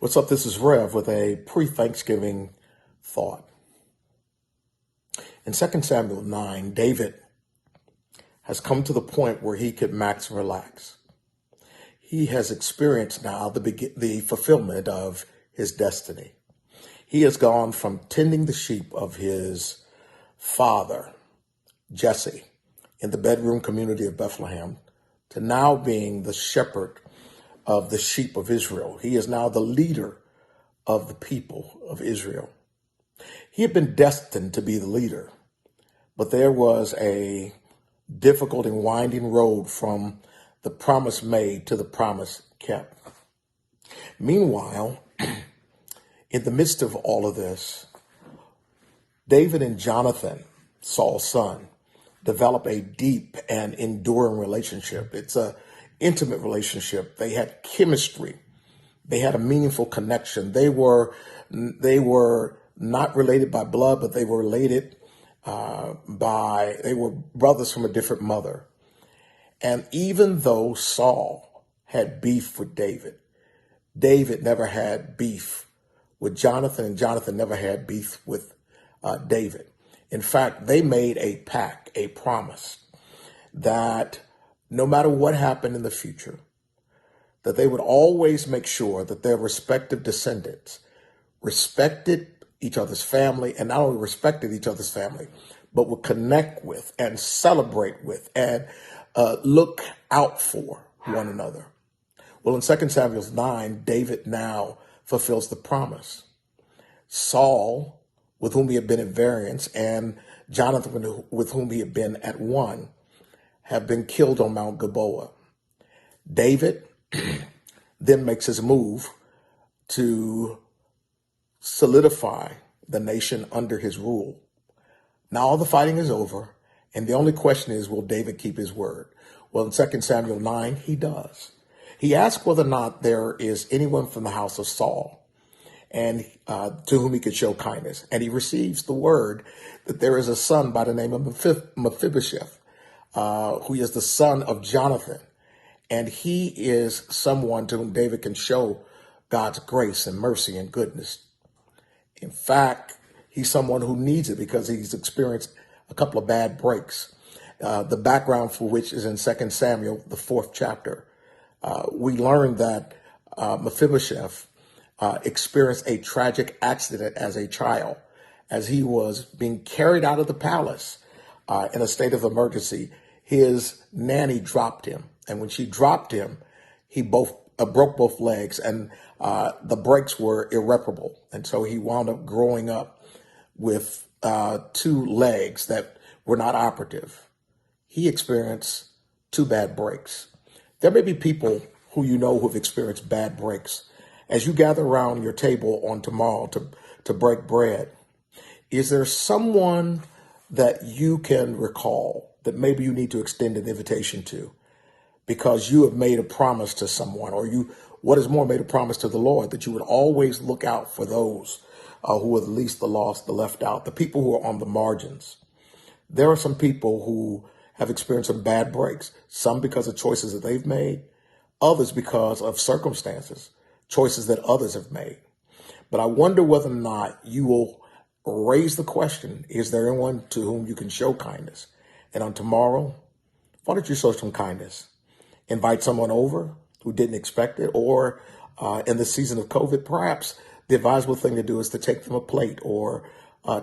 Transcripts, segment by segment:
What's up? This is Rev with a pre-Thanksgiving thought. In 2 Samuel 9, David has come to the point where he could max relax. He has experienced now the fulfillment of his destiny. He has gone from tending the sheep of his father, Jesse, in the bedroom community of Bethlehem, to now being the shepherd of the sheep of Israel. He is now the leader of the people of Israel. He had been destined to be the leader, but there was a difficult and winding road from the promise made to the promise kept. Meanwhile, in the midst of all of this, David and Jonathan, Saul's son, develop a deep and enduring relationship. It's a intimate relationship. They had chemistry. They had a meaningful connection. They were not related by blood, but they were related they were brothers from a different mother. And even though Saul had beef with David, David never had beef with Jonathan, and Jonathan never had beef with David. In fact, they made a pact, a promise, that no matter what happened in the future, that they would always make sure that their respective descendants respected each other's family, and not only respected each other's family, but would connect with and celebrate with and look out for one another. Well, in 2 Samuel 9, David now fulfills the promise. Saul, with whom he had been at variance, and Jonathan, with whom he had been at one, have been killed on Mount Gilboa. David then makes his move to solidify the nation under his rule. Now all the fighting is over, and the only question is, will David keep his word? Well, in 2 Samuel 9, he does. He asks whether or not there is anyone from the house of Saul and to whom he could show kindness. And he receives the word that there is a son by the name of Mephibosheth, who is the son of Jonathan. And he is someone to whom David can show God's grace and mercy and goodness. In fact, he's someone who needs it because he's experienced a couple of bad breaks. The background for which is in 2 Samuel, the 4th chapter. We learn that Mephibosheth experienced a tragic accident as a child, as he was being carried out of the palace in a state of emergency. His nanny dropped him, and when she dropped him, he broke both legs, and the breaks were irreparable. And so he wound up growing up with 2 legs that were not operative. He experienced 2 bad breaks. There may be people who you know who have experienced bad breaks. As you gather around your table on tomorrow to break bread, is there someone that you can recall that maybe you need to extend an invitation to because you have made a promise to someone, or what is more, made a promise to the Lord that you would always look out for those who are the least, the lost, the left out, the people who are on the margins? There are some people who have experienced some bad breaks, some because of choices that they've made, others because of circumstances, choices that others have made. But I wonder whether or not you will raise the question, is there anyone to whom you can show kindness? And on tomorrow, why don't you show some kindness? Invite someone over who didn't expect it, or in the season of COVID, perhaps the advisable thing to do is to take them a plate, or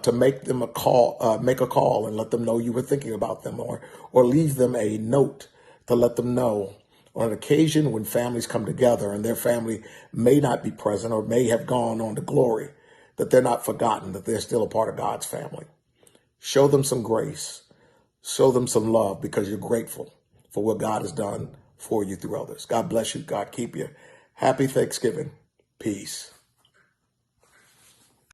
to make them make a call and let them know you were thinking about them, or leave them a note to let them know on an occasion when families come together and their family may not be present or may have gone on to glory, that they're not forgotten, that they're still a part of God's family. Show them some grace. Show them some love because you're grateful for what God has done for you through others. God bless you. God keep you. Happy Thanksgiving. Peace.